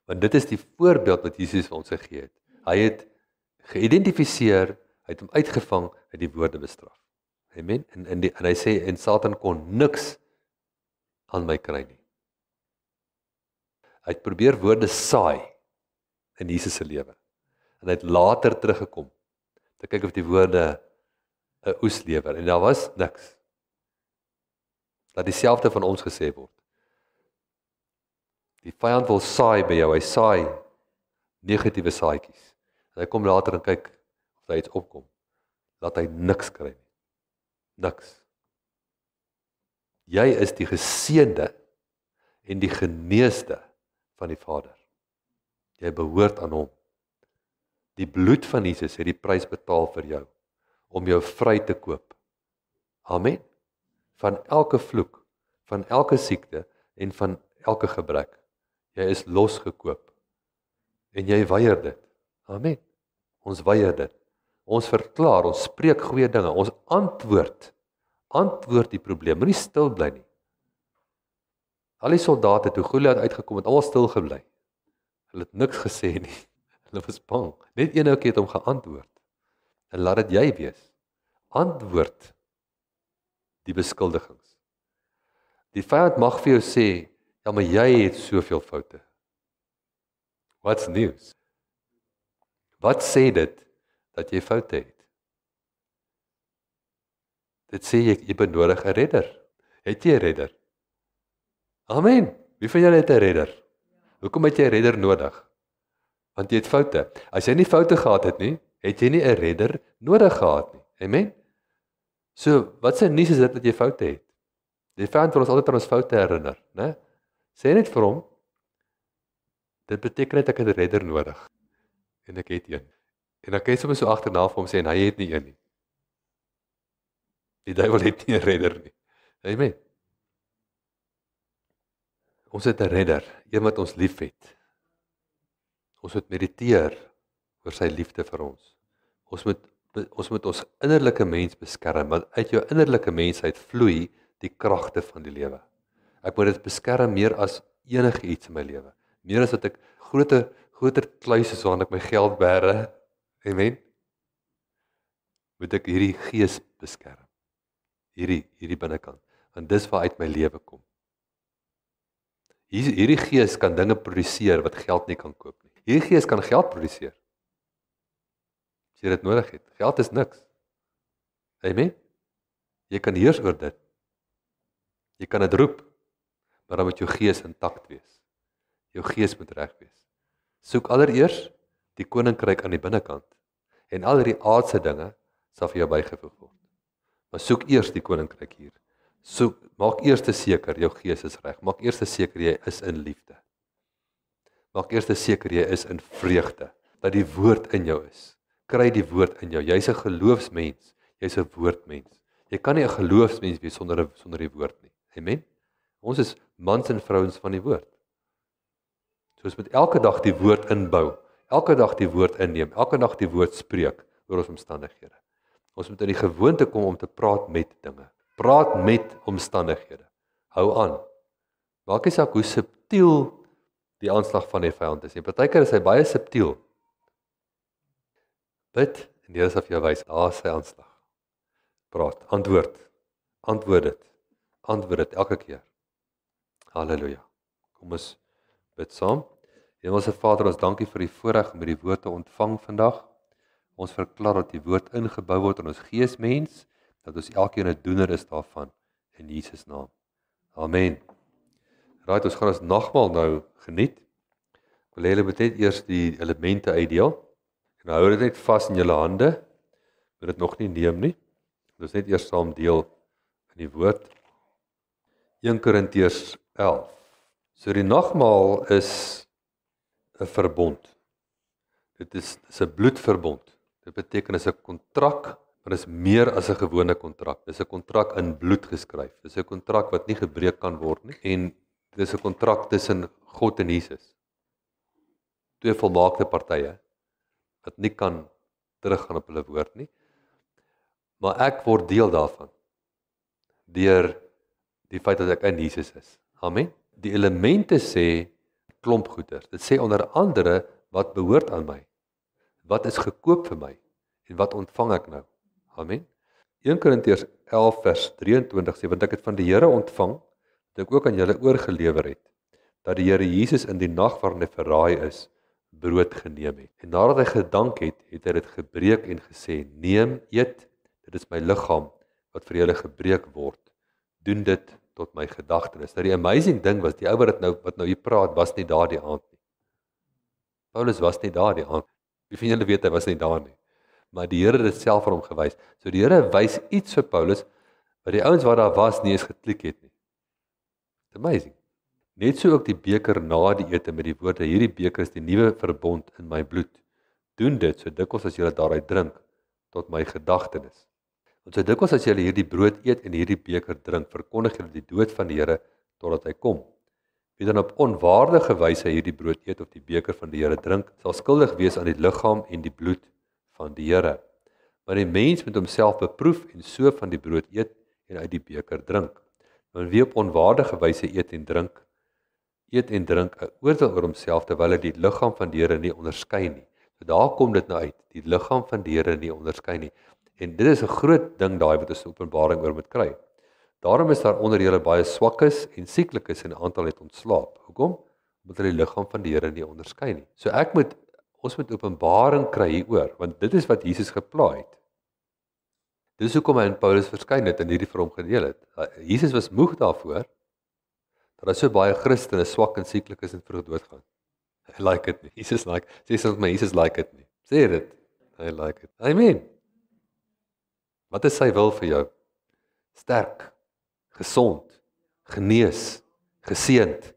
Want dit is die voorbeeld wat Jesus vir ons gegee het. Hy het geïdentifiseer, hy het hom uitgevang, uit die woorde bestraf. Amen. En hy sê, en Satan kon niks aan my kry nie. Hy het probeer woorde saai in Jesus se lewe. En hy het later teruggekom, te kyk of die woorde 'n oes lewer. En daar was niks. Laat dieselfde van ons gesê word. Die vyand wil saai by jou, hy saai negatiewe saadjies. En hy kom later en kyk of daar iets opkom. Laat hy niks kry nie. Niks. Jy is die geseënde en die geneesde van die Vader. Jy behoort aan hom. Die bloed van Jesus het die prys betaal vir jou, om jou vry te koop. Amen. Van elke vloek, van elke siekte en van elke gebrek. Jy is losgekoop. En jy weier dit. Amen. Ons weier dit. Ons verklaar, ons spreek goeie dinge, ons antwoord die probleem, moenie stil bly nie. Al die soldate toe Goliat uitgekom het, almal stil gebly. Hulle het niks gesê nie. Hulle was bang. Net een ouetjie het hom geantwoord. En laat dit jy wees. Antwoord die beskuldigings. Die vyand mag vir jou sê, ja, maar jy het soveel foute. Wat's news? Wat sê dit dat jy foute het? Dit sê jy benodig 'n redder. Het jy 'n redder? Amen. Wie van julle het 'n redder? Hoekom het jy 'n redder nodig? Want jy het foute. As jy nie foute gehad het nie, het jy nie 'n redder nodig gehad nie. Amen. So, wat se nuus is dit dat jy foute het? Die vyand wil ons altyd aan ons foute herinner, né? Sê net vir hom, dit beteken net ek het 'n redder nodig. En ek het een. En dan kan jy sommer so agterna vir hom sê en hy het nie een nie. Die duiwel het nie 'n redder nie. Amen. Ons het 'n redder, een wat ons liefhet. Ons moet mediteer oor sy liefde vir ons. Ons moet ons innerlike mens beskerm, want uit jou innerlike mensheid vloei die kragte van die lewe. Ek moet dit beskerm meer as enige iets in my lewe. Meer as wat ek groter kluise so aan ek my geld bære. Amen. Moet ek hierdie gees beskerm. Hierdie binnekant. Want dis waar uit my lewe kom. Hierdie gees kan dinge produseer wat geld nie kan koop nie. Hierdie gees kan geld produseer. As jy dit nodig het. Geld is niks. Amen. Jy kan heers oor dit. Jy kan dit roep. Maar dan moet jou gees intakt wees. Jou gees moet reg wees. Soek allereers die koninkryk aan die binnekant. En al die aardse dinge sal vir jou bygevoeg word. Maar soek eers die koninkryk hier. Maak eers seker jou gees is reg. Maak eers seker jy is in liefde. Maak eers seker jy is in vreugde. Dat die woord in jou is. Kry die woord in jou. Jy's 'n geloofsmens. Jy's 'n woordmens. Jy kan nie 'n geloofsmens wees sonder die woord nie. Amen. Ons is mans en vrouens van die woord. So ons moet elke dag die woord inbou. Elke dag die woord inneem. Elke dag die woord spreek oor ons omstandighede. Ons moet in die gewoonte kom om te praat met dinge. Praat met omstandighede. Hou aan. Maak nie saak hoe subtiel die aanslag van die vyand is nie. Partykeer is hy baie subtiel. Bid en die Here sal vir jou wys, daar is sy aanslag. Praat, antwoord dit elke keer. Halleluja. Kom ons bid saam. Hemelse Vader, ons dankie vir die voorreg om hierdie woord te ontvang vandag. Ons verklaar dat die woord ingebou word in ons geesmens, dat ons elkeen 'n doener is daarvan, in Jesus naam. Amen. Right, ons gaan ons nagmaal nou geniet. Ek wil hê julle moet net eers die elemente uitdeel, en hou dit net vas in julle hande, moet dit nog nie neem nie. Ons net eers saam deel in die woord. 1 Korintiërs 11. So die nagmaal is 'n verbond. Dit is 'n bloedverbond. Dit beteken is 'n kontrak, maar dit is meer as 'n gewone kontrak. Dit is 'n kontrak in bloed geskryf. Dit is 'n kontrak wat nie gebreek kan word nie. En dit is 'n kontrak tussen God en Jesus. Twee volmaakte partye wat nie kan teruggaan op hulle woord nie. Maar ek word deel daarvan deur die feit dat ek in Jesus is. Amen. Die elemente sê klomp goeder. Dit sê onder andere wat behoort aan my. Wat is gekoop vir my en wat ontvang ek nou? Amen. 1 Korintiërs 11 vers 23 sê, want ek het van die Here ontvang, dat ek ook aan julle oorgelewer het, dat die Here Jesus in die nag waarin hy verraai is, brood geneem het. En nadat hy gedank het, het hy dit gebreek en gesê, neem, eet, dit is my liggaam wat vir julle gebreek word. Doen dit tot my gedagtenis. Nou die amazing ding was, die ou wat nou hier praat, was nie daar die aand nie. Paulus was nie daar die aand. Wie van julle weet, hy was nie daar nie. Maar die Here het dit self vir hom gewys. So die Here wys iets vir Paulus, wat die ouens wat daar was nie eens geklik het nie. It's amazing. Net so ook die beker na die ete met die woorde, hierdie beker is die nuwe verbond in my bloed. Doen dit so dikwels as julle daaruit drink, tot my gedagtenis. Want so dikwels as julle hierdie brood eet en hierdie beker drink, verkondig julle die dood van die Here totdat hy kom. Wie dan op onwaardige wyse hierdie brood eet of die beker van die Here drink, sal skuldig wees aan die liggaam en die bloed van die Here. Maar die mens moet homself beproef en so van die brood eet en uit die beker drink. Want wie op onwaardige wyse eet en drink 'n oordeel oor homself terwyl hy die liggaam van die Here nie onderskei nie. So daar kom dit nou uit, die liggaam van die Here nie onderskei nie. En dit is 'n groot ding daai wat ons in Openbaring oor moet kry. Daarom is daar onder julle baie swakkes en sieklikes en 'n aantal het ontslaap. Hoekom? Omdat hulle die liggaam van die Here nie onderskei nie. So ons moet Openbaring kry hieroor, want dit is wat Jesus geplaai het. Dis hoekom hy aan Paulus verskyn het en hierdie vir hom gedeel het. Jesus was moeg daarvoor dat daar so baie Christene swak en sieklik is en vroeg doodgaan. Hy like dit nie. Jesus like it nie. Sê dit. Hy like it. Amen. Wat is sy wil vir jou? Sterk, gesond, genees, geseënd,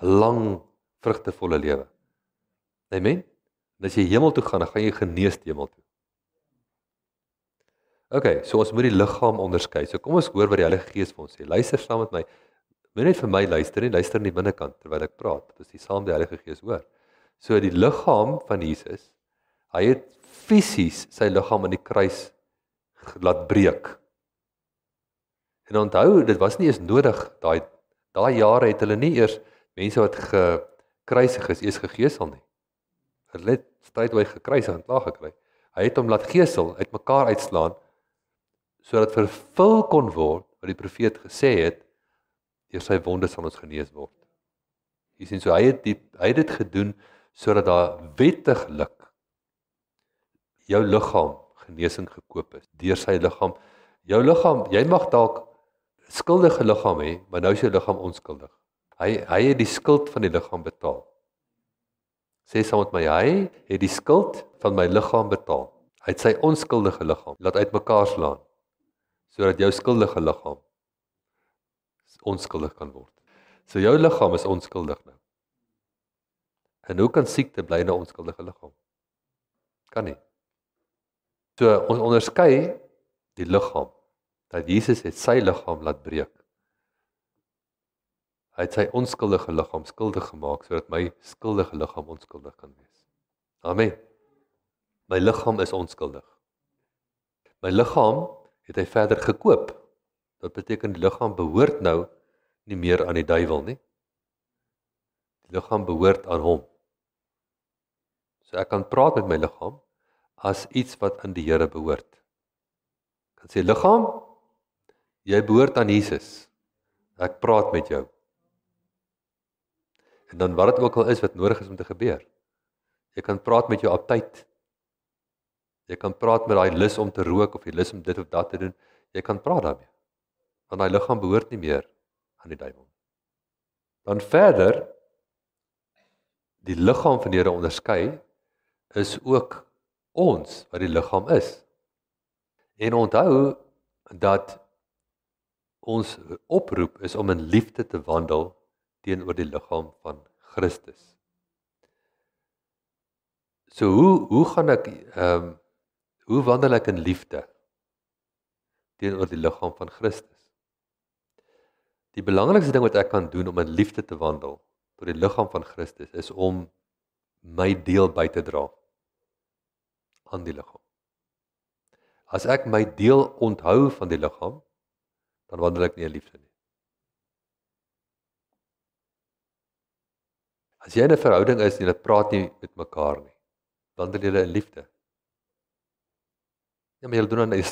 'n lang, vrugtevolle lewe. Amen. En as jy hemel toe gaan, dan gaan jy genees hemel toe. Okay, so ons moet die liggaam onderskei. So kom ons hoor wat die Heilige Gees vir ons sê. Luister saam met my. Moenie net vir my luister nie, luister in die binnekant terwyl ek praat. Dat ons saam die Heilige Gees hoor. So die liggaam van Jesus, hy het fisies sy liggaam aan die kruis laat breek. En onthou, dit was nie eens nodig, daai jare het hulle nie eers mense wat gekruisig is, eers gegeesel nie. Hulle het strydwy gekruisig en klaar gekry. Hy het hom laat geesel, uitmekaar uitslaan, sodat vervul kon word, wat die profeet gesê het, deur sy wonde sal ons genees word. Jy sien, so hy het dit gedoen, sodat daar wettiglik jou liggaam genesing gekoop is, deur sy liggaam. Jou liggaam, jy mag dalk skuldige liggaam hê, maar nou is jou liggaam onskuldig. Hy het die skuld van die liggaam betaal. Sê saam met my, hy het die skuld van my liggaam betaal. Hy het sy onskuldige liggaam laat uitmekaar slaan, sodat jou skuldige liggaam onskuldig kan word. So jou liggaam is onskuldig nou. En hoe kan siekte bly in 'n onskuldige liggaam? Kan nie. So ons onderskei die liggaam, dat Jesus het sy liggaam laat breek. Hy het sy onskuldige liggaam skuldig gemaak, sodat my skuldige liggaam onskuldig kan wees. Amen. My liggaam is onskuldig. My liggaam het hy verder gekoop. Dat beteken die liggaam behoort nou nie meer aan die duiwel nie. Die liggaam behoort aan hom. So ek kan praat met my liggaam as iets wat aan die Here behoort. Ek kan sê, liggaam, jy behoort aan Jesus. Ek praat met jou. En dan wat dit ook al is wat nodig is om te gebeur. Jy kan praat met jou aptyt. Jy kan praat met daai lus om te rook of die lus om dit of dat te doen. Jy kan praat daarmee. Want daai liggaam behoort nie meer aan die duiwel. Dan verder, die liggaam van die Here onderskei, is ook ons wat die liggaam is. En onthou dat ons oproep is om in liefde te wandel teenoor die liggaam van Christus. So hoe wandel ek in liefde teenoor die liggaam van Christus? Die belangrikste ding wat ek kan doen om in liefde te wandel tot die liggaam van Christus is om my deel by te dra aan die liggaam. As ek my deel onthou van die liggaam, dan wandel ek nie in liefde nie. As jy in 'n verhouding is en julle praat nie met mekaar nie, wandel julle in liefde. Ja, maar julle doen dan, jy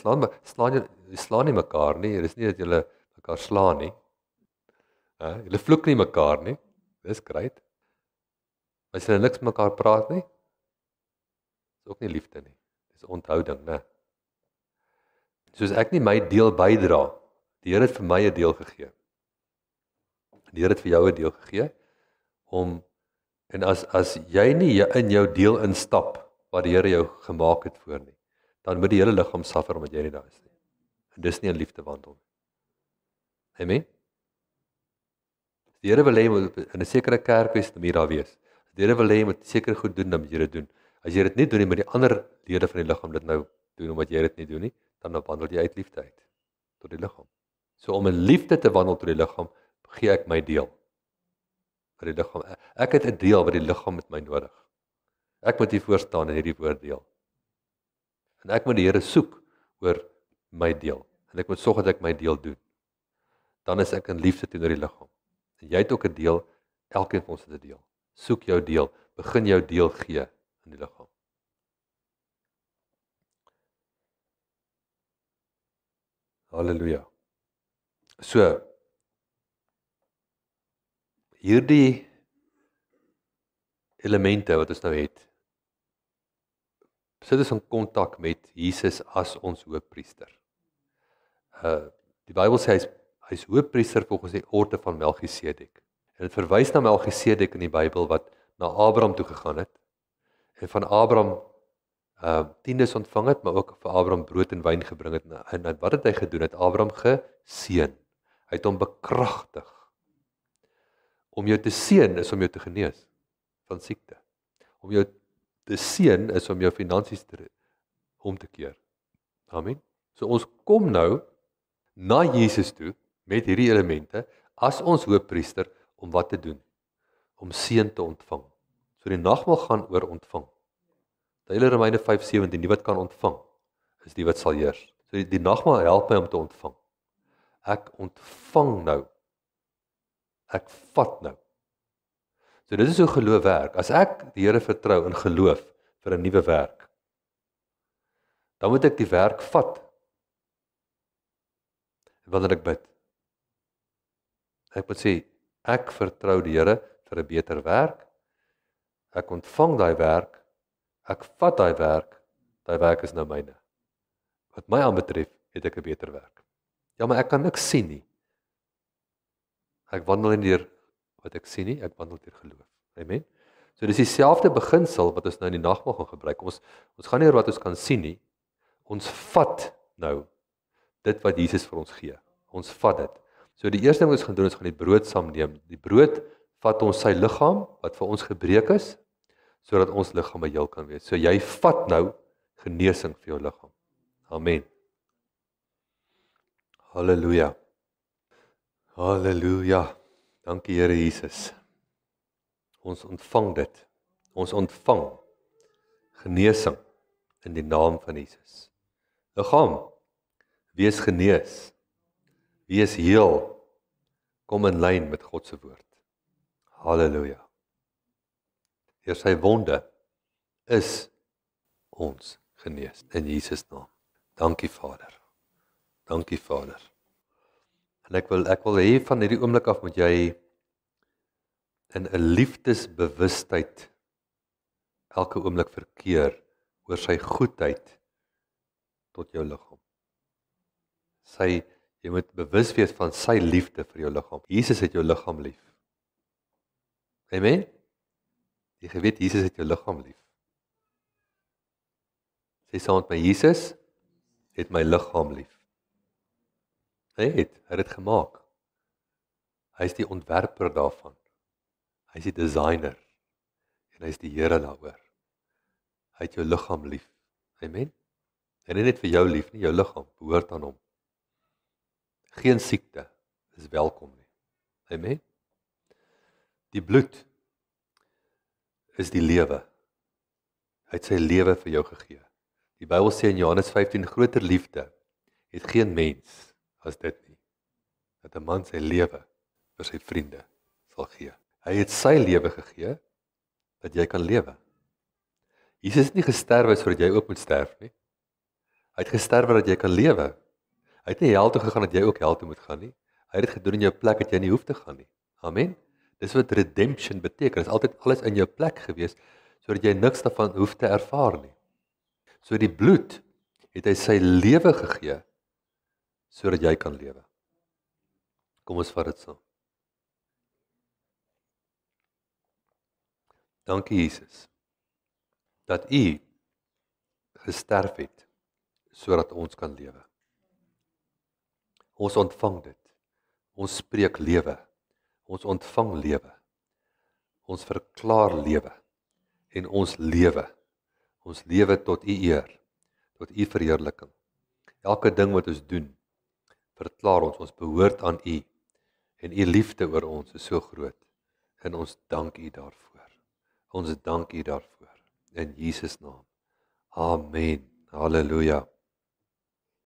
slaan nie mekaar nie, dit is nie dat julle mekaar slaan nie. Julle vloek nie mekaar nie, dis great. As julle niks met mekaar praat nie, is ook nie liefde nie, dis onthouding, né? Soos ek nie my deel bydra, die Here het vir my 'n deel gegee. Die Here het vir jou 'n deel gegee, en as jy nie in jou deel instap, wat die Here jou gemaak het voor nie, dan moet die hele liggaam suffer omdat jy nie daar is nie. En dis nie in liefde wandel nie. Amen? Die Here wil hê jy moet in 'n sekere kerk wees, dan moet jy daar wees. As die Here wil hê jy moet sekere goed doen, dan moet jy dit doen. As jy dit nie doen nie, moet die ander lede van die liggaam dit nou doen omdat jy dit nie doen nie, dan wandel jy uit liefde uit tot die liggaam. So om in liefde te wandel tot die liggaam, gee ek my deel. Vir die liggaam. Ek het 'n deel wat die liggaam met my nodig. Ek moet hier voor staan en hierdie woord deel. En ek moet die Here soek oor my deel. En ek moet sorg dat ek my deel doen. Dan is ek in liefde teenoor die liggaam. En jy het ook 'n deel, elkeen van ons het 'n deel. Soek jou deel, begin jou deel gee in die liggaam. Halleluja. So, hierdie elemente wat ons nou het, sit ons in kontak met Jesus as ons hoëpriester. Die Bybel sê hy's hoëpriester volgens die orde van Melchisedek. En dit verwys na Melchisedek in die Bybel wat na Abraham toe gegaan het en van Abraham tiendes ontvang het, maar ook vir Abraham brood en wyn gebring het. En wat het hy gedoen? Het Abraham geseën. Hy het hom bekragtig. Om jou te seën is om jou te genees van siekte. Om jou te seën is om jou finansies om te keer. Amen. So ons kom nou na Jesus toe met hierdie elemente as ons hoëpriester om wat te doen? Om seën te ontvang. So die nagmaal gaan oor ontvang. Hele Romeine 5:17, die wat kan ontvang, is die wat sal heers. So die nagmaal help my om te ontvang. Ek ontvang nou. Ek vat nou. So dit is hoe geloof werk. As ek die Here vertrou in geloof vir 'n nuwe werk, dan moet ek die werk vat. Wanneer ek bid. Ek moet sê, ek vertrou die Here vir 'n beter werk. Ek ontvang daai werk. Ek vat daai werk is nou myne. Wat my aanbetref, het ek 'n beter werk. Ja, maar ek kan niks sien nie. Ek wandel nie deur wat ek sien nie, ek wandel deur geloof. Amen. So dis dieselfde beginsel wat ons nou in die nagmaal gaan gebruik. Ons gaan nie oor wat ons kan sien nie. Ons vat nou dit wat Jesus vir ons gee. Ons vat dit. So die eerste ding wat ons gaan doen, is gaan die brood saam neem. Die brood vat ons sy liggaam wat vir ons gebreek is, sodat ons liggame heel kan wees. So jy vat nou genesing vir jou liggaam. Amen. Halleluja. Halleluja. Dankie Here Jesus. Ons ontvang dit. Ons ontvang genesing in die naam van Jesus. Liggaam, wees genees. Wees heel. Kom in lyn met God se woord. Halleluja. Deur sy wonde is ons genees in Jesus naam. Dankie Vader. Dankie Vader. En ek wil hê van hierdie oomblik af moet jy in 'n liefdesbewustheid elke oomblik verkeer oor sy goedheid tot jou liggaam. Jy moet bewus wees van sy liefde vir jou liggaam. Jesus het jou liggaam lief. Amen. Jy weet Jesus het jou liggaam lief. Sê saam met my, Jesus het my liggaam lief. Hy het dit gemaak. Hy is die ontwerper daarvan. Hy is die designer. En hy is die Here daaroor. Hy het jou liggaam lief. Amen. En nie net vir jou lief nie, jou liggaam behoort aan hom. Geen siekte is welkom nie. Amen. Die bloed is die lewe. Hy het sy lewe vir jou gegee. Die Bybel sê in Johannes 15, groter liefde het geen mens as dit nie. Dat 'n man sy lewe vir sy vriende sal gee. Hy het sy lewe gegee, dat jy kan lewe. Jesus het nie gesterwe sodat jy ook moet sterf nie. Hy het gesterwe dat jy kan lewe. Hy het nie hel toe gegaan dat jy ook hel toe moet gaan nie. Hy het dit gedoen in jou plek dat jy nie hoef te gaan nie. Amen. Dis wat redemption beteken. Dit is altyd alles in jou plek gewees, sodat jy niks daarvan hoef te ervaar nie. So die bloed het hy sy lewe gegee, sodat jy kan lewe. Kom ons vat dit saam. Dankie Jesus, dat U gesterf het, sodat ons kan lewe. Ons ontvang dit. Ons spreek lewe. Ons ontvang lewe. Ons verklaar lewe. En ons lewe. Ons lewe tot U eer, tot U verheerliking. Elke ding wat ons doen, verklaar ons behoort aan U. En U liefde oor ons is so groot. En ons dank U daarvoor. Ons dank U daarvoor. In Jesus naam. Amen. Halleluja.